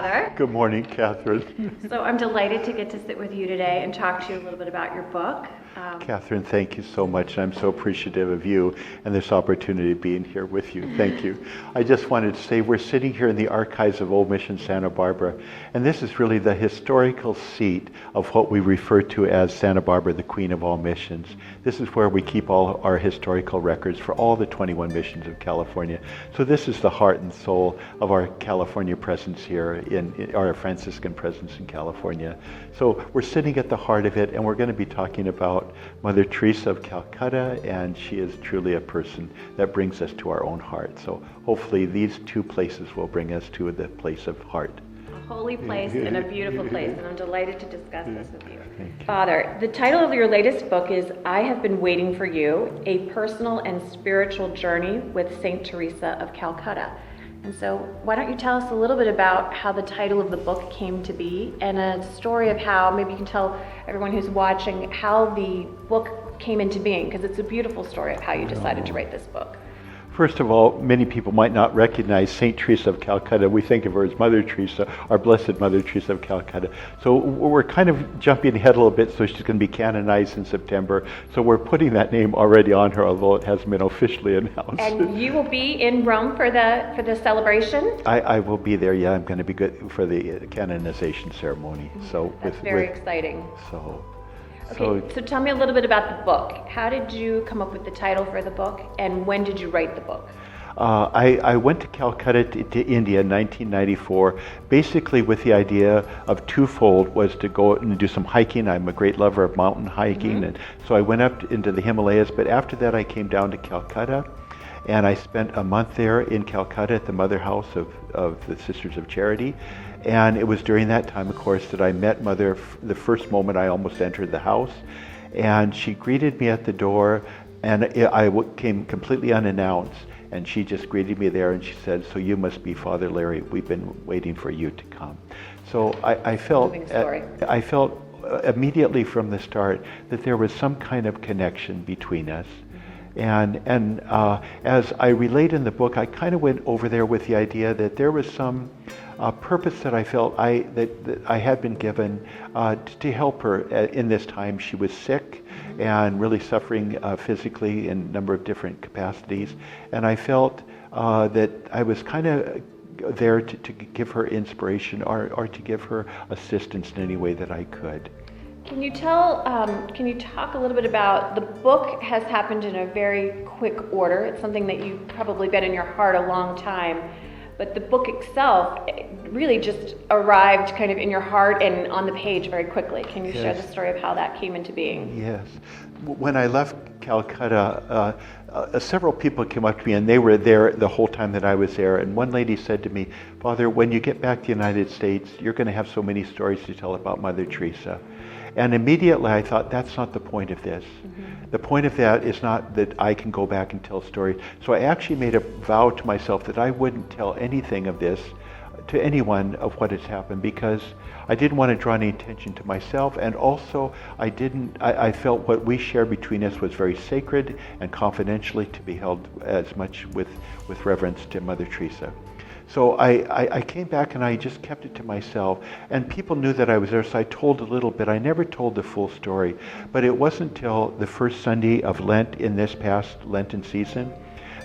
Father. Good morning, Catherine. So I'm delighted to get to sit with you today and talk to you a little bit about your book. Catherine, thank you so much. I'm so appreciative of you and this opportunity of being here with you. Thank you. I just wanted to say we're sitting here in the archives of Old Mission Santa Barbara, and this is really the historical seat of what we refer to as Santa Barbara, the Queen of all missions. This is where we keep all our historical records for all the 21 missions of California. So this is the heart and soul of our California presence here, in our Franciscan presence in California. So we're sitting at the heart of it, and we're going to be talking about Mother Teresa of Calcutta, and she is truly a person that brings us to our own heart. So hopefully these two places will bring us to the place of heart. A holy place and a beautiful place, and I'm delighted to discuss this with you. Thank you. Father, the title of your latest book is I Have Been Waiting for You, A Personal and Spiritual Journey with Saint Teresa of Calcutta. And so why don't you tell us a little bit about how the title of the book came to be, and a story of how, maybe you can tell everyone who's watching how the book came into being, because it's a beautiful story of how you decided to write this book. First of all, many people might not recognize Saint Teresa of Calcutta. We think of her as Mother Teresa, our Blessed Mother Teresa of Calcutta. So we're kind of jumping ahead a little bit, so she's going to be canonized in September. So we're putting that name already on her, although it hasn't been officially announced. And you will be in Rome for the celebration? I will be there, yeah. I'm going to be good for the canonization ceremony. So That's very exciting. Okay, so tell me a little bit about the book. How did you come up with the title for the book, and when did you write the book? I went to Calcutta to India in 1994, basically with the idea of twofold, was to go and do some hiking. I'm a great lover of mountain hiking, and so I went up into the Himalayas, but after that I came down to Calcutta, and I spent a month there in Calcutta at the Mother House of the Sisters of Charity. And it was during that time, of course, that I met Mother the first moment I almost entered the house. And she greeted me at the door, and I came completely unannounced. And she just greeted me there, and she said, "So you must be Father Larry. We've been waiting for you to come." So I felt immediately from the start that there was some kind of connection between us. And as I relate in the book, I kind of went over there with the idea that there was some purpose that I felt that I had been given to help her in this time. She was sick and really suffering physically in a number of different capacities, and I felt that I was kind of there to give her inspiration or to give her assistance in any way that I could. Can you talk a little bit about, the book has happened in a very quick order. It's something that you've probably been in your heart a long time, but the book itself really just arrived kind of in your heart and on the page very quickly. Can you share the story of how that came into being? Yes. When I left Calcutta, several people came up to me, and they were there the whole time that I was there. And one lady said to me, "Father, when you get back to the United States, you're going to have so many stories to tell about Mother Teresa." And immediately I thought, that's not the point of this. The point of that is not that I can go back and tell stories. So I actually made a vow to myself that I wouldn't tell anything of this to anyone of what has happened, because I didn't want to draw any attention to myself, and also I felt what we shared between us was very sacred and confidentially to be held as much with reverence to Mother Teresa. So I came back and I just kept it to myself, and people knew that I was there, so I told a little bit. I never told the full story, but it wasn't until the first Sunday of Lent in this past Lenten season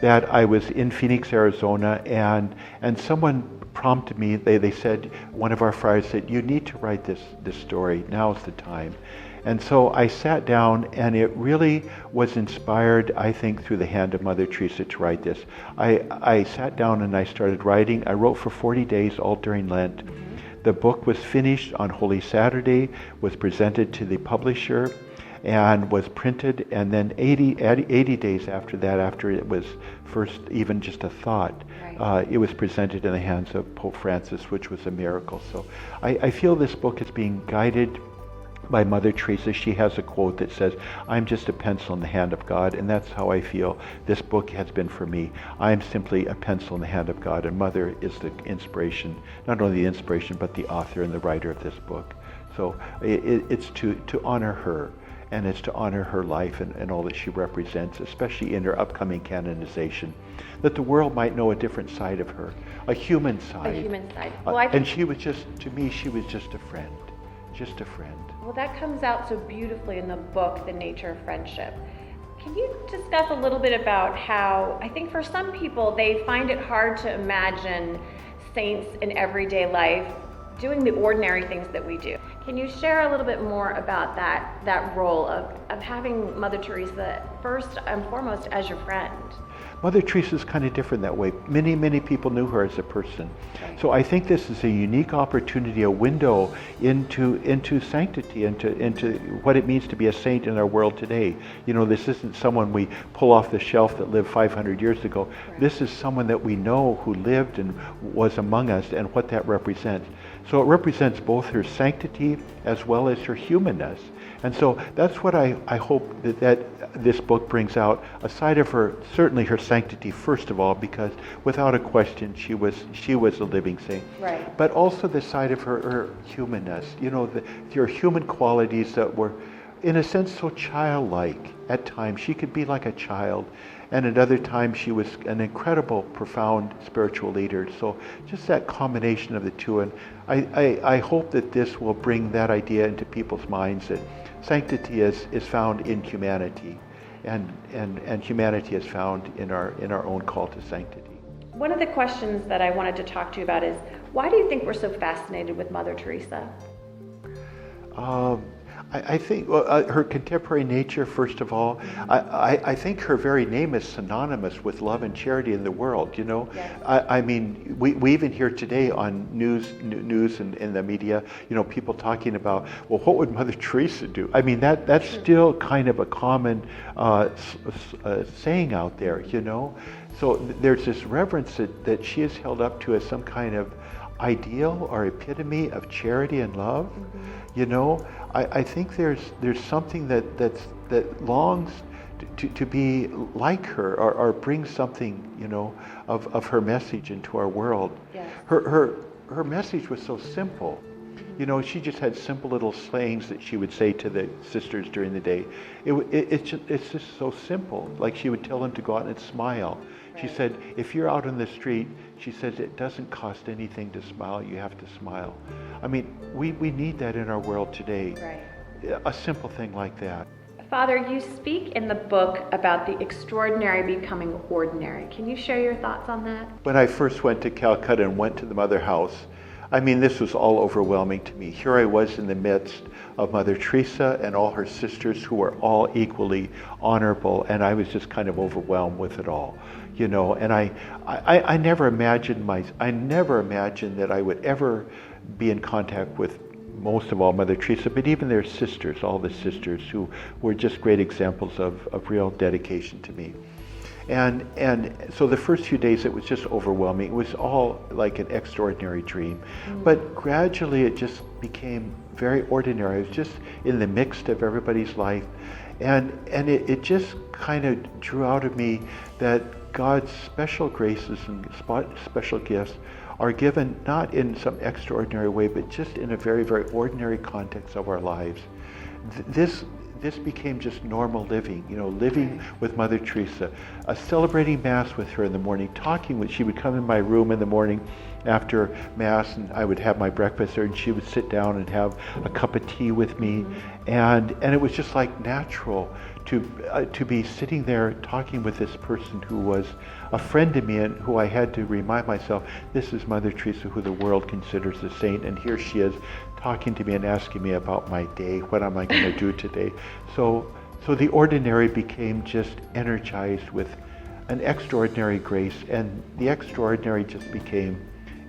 that I was in Phoenix, Arizona, and someone prompted me. They said, one of our friars said, "You need to write this story. Now's the time." And so I sat down, and it really was inspired, I think, through the hand of Mother Teresa to write this. I sat down and I started writing. I wrote for 40 days, all during Lent. The book was finished on Holy Saturday, was presented to the publisher, and was printed, and then 80 days after that, after it was first even just a thought, it was presented in the hands of Pope Francis, which was a miracle. So I feel this book is being guided by Mother Teresa. She has a quote that says, "I'm just a pencil in the hand of God," and that's how I feel this book has been for me. I'm simply a pencil in the hand of God, and Mother is the inspiration, not only the inspiration, but the author and the writer of this book. So it's to honor her and it's to honor her life and all that she represents, especially in her upcoming canonization, that the world might know a different side of her, a human side. A human side. And she was just, to me, she was just a friend, just a friend. Well, that comes out so beautifully in the book, The Nature of Friendship. Can you discuss a little bit about how, I think for some people, they find it hard to imagine saints in everyday life doing the ordinary things that we do. Can you share a little bit more about that role of having Mother Teresa first and foremost as your friend? Mother Teresa is kind of different that way. Many, many people knew her as a person. So I think this is a unique opportunity, a window into sanctity, into what it means to be a saint in our world today. You know, this isn't someone we pull off the shelf that lived 500 years ago. Right. This is someone that we know who lived and was among us, and what that represents. So it represents both her sanctity as well as her humanness. And so that's what I hope that this book brings out, a side of her, certainly her sanctity first of all, because without a question she was a living saint. Right. But also the side of her humanness, you know, her human qualities that were in a sense so childlike. At times she could be like a child, and at other times she was an incredible, profound spiritual leader. So just that combination of the two, and I hope that this will bring that idea into people's minds, that sanctity is found in humanity, and humanity is found in our own call to sanctity. One of the questions that I wanted to talk to you about is, why do you think we're so fascinated with Mother Teresa? I think her contemporary nature, first of all. I think her very name is synonymous with love and charity in the world, you know. Yes. I mean, we even hear today on news and in the media, you know, people talking about, well, what would Mother Teresa do? I mean, that's still kind of a common saying out there, you know. So there's this reverence that she is held up to as some kind of ideal or epitome of charity and love. Mm-hmm. You know, I think there's something that longs to be like her, or bring something, you know, of her message into our world. Yes. Her message was so simple. You know, she just had simple little sayings that she would say to the sisters during the day. It's just so simple. Like, she would tell them to go out and smile. She said, if you're out on the street, she says, it doesn't cost anything to smile. You have to smile. I mean, we need that in our world today. Right. A simple thing like that. Father, you speak in the book about the extraordinary becoming ordinary. Can you share your thoughts on that? When I first went to Calcutta and went to the Mother House, I mean, this was all overwhelming to me. Here I was in the midst of Mother Teresa and all her sisters, who were all equally honorable, and I was just kind of overwhelmed with it all, you know. And I never imagined that I would ever be in contact with, most of all, Mother Teresa, but even their sisters, all the sisters, who were just great examples of real dedication to me. And so the first few days it was just overwhelming. It was all like an extraordinary dream. Mm. But gradually it just became very ordinary. I was just in the midst of everybody's life. And it just kind of drew out of me that God's special graces and special gifts are given not in some extraordinary way, but just in a very, very ordinary context of our lives. This became just normal living, you know, living with Mother Teresa, celebrating Mass with her in the morning, talking with, she would come in my room in the morning after Mass, and I would have my breakfast there, and she would sit down and have a cup of tea with me, and it was just like natural to be sitting there talking with this person who was a friend to me, and who I had to remind myself, this is Mother Teresa, who the world considers a saint, and here she is talking to me and asking me about my day, what am I going to do today. So the ordinary became just energized with an extraordinary grace, and the extraordinary just became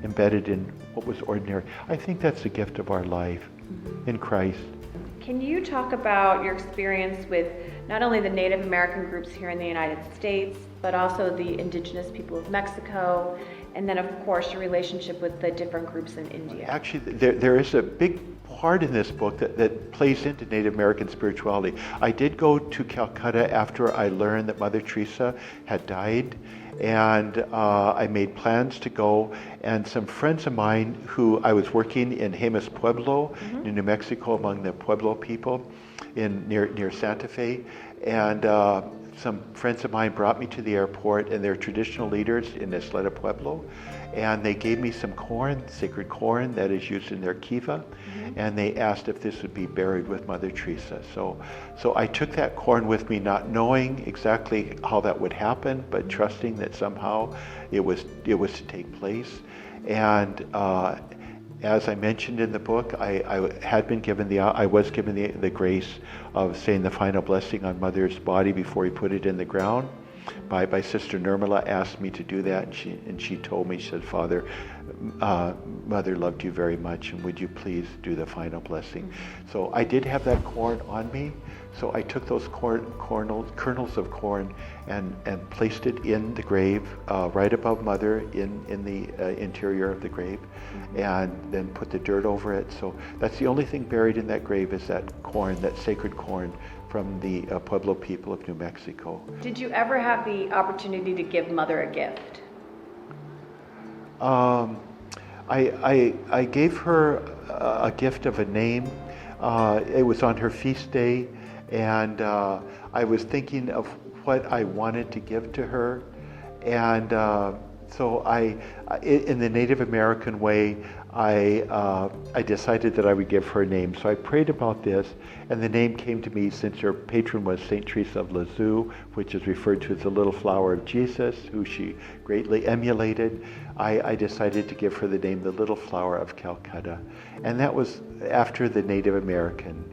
embedded in what was ordinary. I think that's the gift of our life in Christ. Can you talk about your experience with not only the Native American groups here in the United States, but also the indigenous people of Mexico, and then of course your relationship with the different groups in India. Actually, there is a big part in this book that plays into Native American spirituality. I did go to Calcutta after I learned that Mother Teresa had died, and I made plans to go, and some friends of mine who I was working in Jemez Pueblo in New Mexico among the Pueblo people near Santa Fe, and some friends of mine brought me to the airport, and they're traditional leaders in Isleta Pueblo, and they gave me some corn, sacred corn that is used in their kiva, and they asked if this would be buried with Mother Teresa. So I took that corn with me, not knowing exactly how that would happen, but trusting that somehow it was to take place. And as I mentioned in the book, I was given the grace of saying the final blessing on Mother's body before we put it in the ground. By Sister Nirmala asked me to do that, and she told me, she said, Father, Mother loved you very much, and would you please do the final blessing? So I did have that corn on me, so I took those kernels of corn and placed it in the grave, right above Mother in the interior of the grave, and then put the dirt over it. So that's the only thing buried in that grave is that corn, that sacred corn from the Pueblo people of New Mexico. Did you ever have the opportunity to give Mother a gift? I gave her a gift of a name. It was on her feast day, and I was thinking of what I wanted to give to her, and so in the Native American way, I decided that I would give her a name. So I prayed about this, and the name came to me since her patron was Saint Teresa of Lisieux, which is referred to as the little flower of Jesus, who she greatly emulated. I decided to give her the name the Little Flower of Calcutta. And that was after the Native American,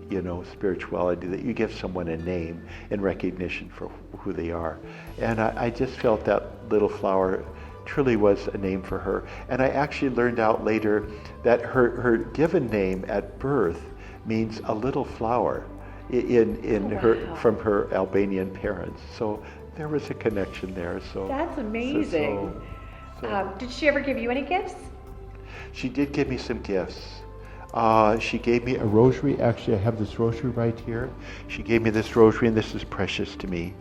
spirituality, that you give someone a name in recognition for who they are. And I just felt that little flower truly was a name for her. And I actually learned out later that her given name at birth means a little flower from her Albanian parents. So there was a connection there. So that's amazing. Did she ever give you any gifts? She did give me some gifts. She gave me a rosary. Actually, I have this rosary right here. She gave me this rosary, and this is precious to me.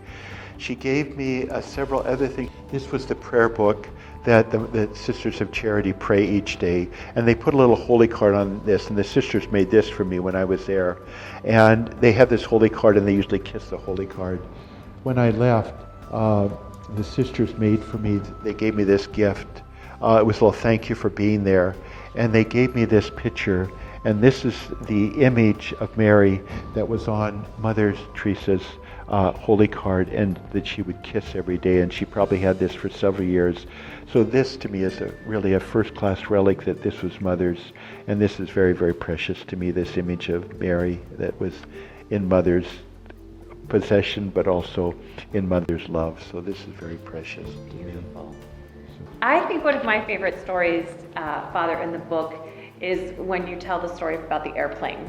She gave me several other things. This was the prayer book that the Sisters of Charity pray each day. And they put a little holy card on this, and the sisters made this for me when I was there. And they have this holy card, and they usually kiss the holy card. When I left, the sisters made for me, they gave me this gift. It was a little thank you for being there. And they gave me this picture. And this is the image of Mary that was on Mother Teresa's holy card, and that she would kiss every day, and she probably had this for several years. So this to me is really a first-class relic, that this was Mother's, and this is very, very precious to me, this image of Mary that was in Mother's possession, but also in Mother's love. So this is very precious to me. Beautiful. I think one of my favorite stories, Father, in the book is when you tell the story about the airplane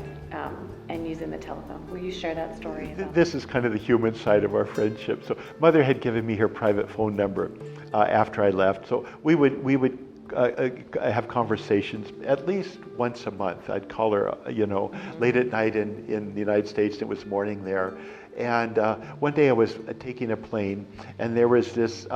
and using the telephone. Will you share that story? This is kind of the human side of our friendship. So Mother had given me her private phone number after I left. So we would have conversations at least once a month. I'd call her, late at night in the United States. It was morning there. And one day I was taking a plane, and there was this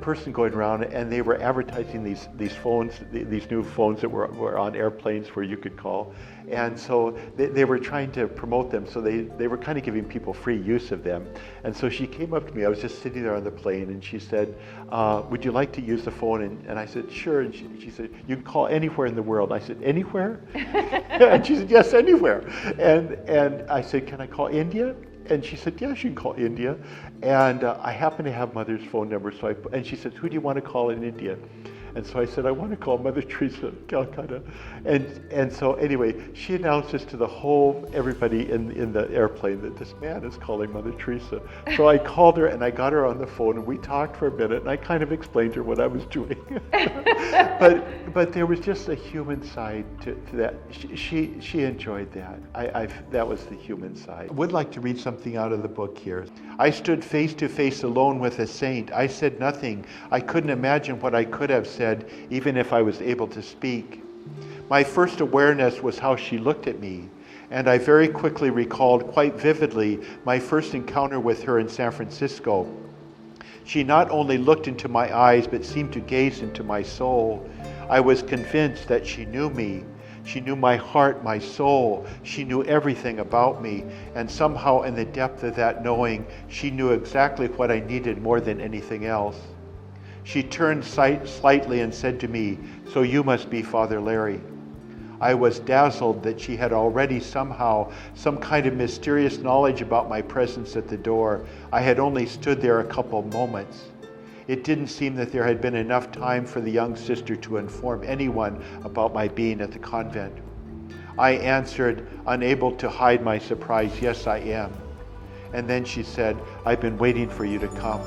person going around, and they were advertising these phones, these new phones that were on airplanes where you could call. And so they were trying to promote them, so they were kind of giving people free use of them. And so she came up to me, I was just sitting there on the plane, and she said, would you like to use the phone? And I said, sure. And she said, you can call anywhere in the world. I said, anywhere? And she said, yes, anywhere. And I said, can I call India? And she said, yes, you can call India. And I happen to have Mother's phone number, and she said, who do you want to call in India? And so I said, I want to call Mother Teresa of Calcutta. And so anyway, she announced this to everybody in the airplane, that this man is calling Mother Teresa. So I called her, and I got her on the phone, and we talked for a minute, and I kind of explained to her what I was doing. but there was just a human side to that. She enjoyed that. That was the human side. I would like to read something out of the book here. I stood face to face alone with a saint. I said nothing. I couldn't imagine what I could have said, even if I was able to speak. My first awareness was how she looked at me, and I very quickly recalled quite vividly my first encounter with her in San Francisco. She not only looked into my eyes, but seemed to gaze into my soul. I was convinced that she knew me. She knew my heart, my soul. She knew everything about me. And somehow in the depth of that knowing, she knew exactly what I needed more than anything else. She turned slightly and said to me, "So you must be Father Larry." I was dazzled that she had already somehow some kind of mysterious knowledge about my presence at the door. I had only stood there a couple moments. It didn't seem that there had been enough time for the young sister to inform anyone about my being at the convent. I answered, unable to hide my surprise, "Yes, I am." And then she said, "I've been waiting for you to come."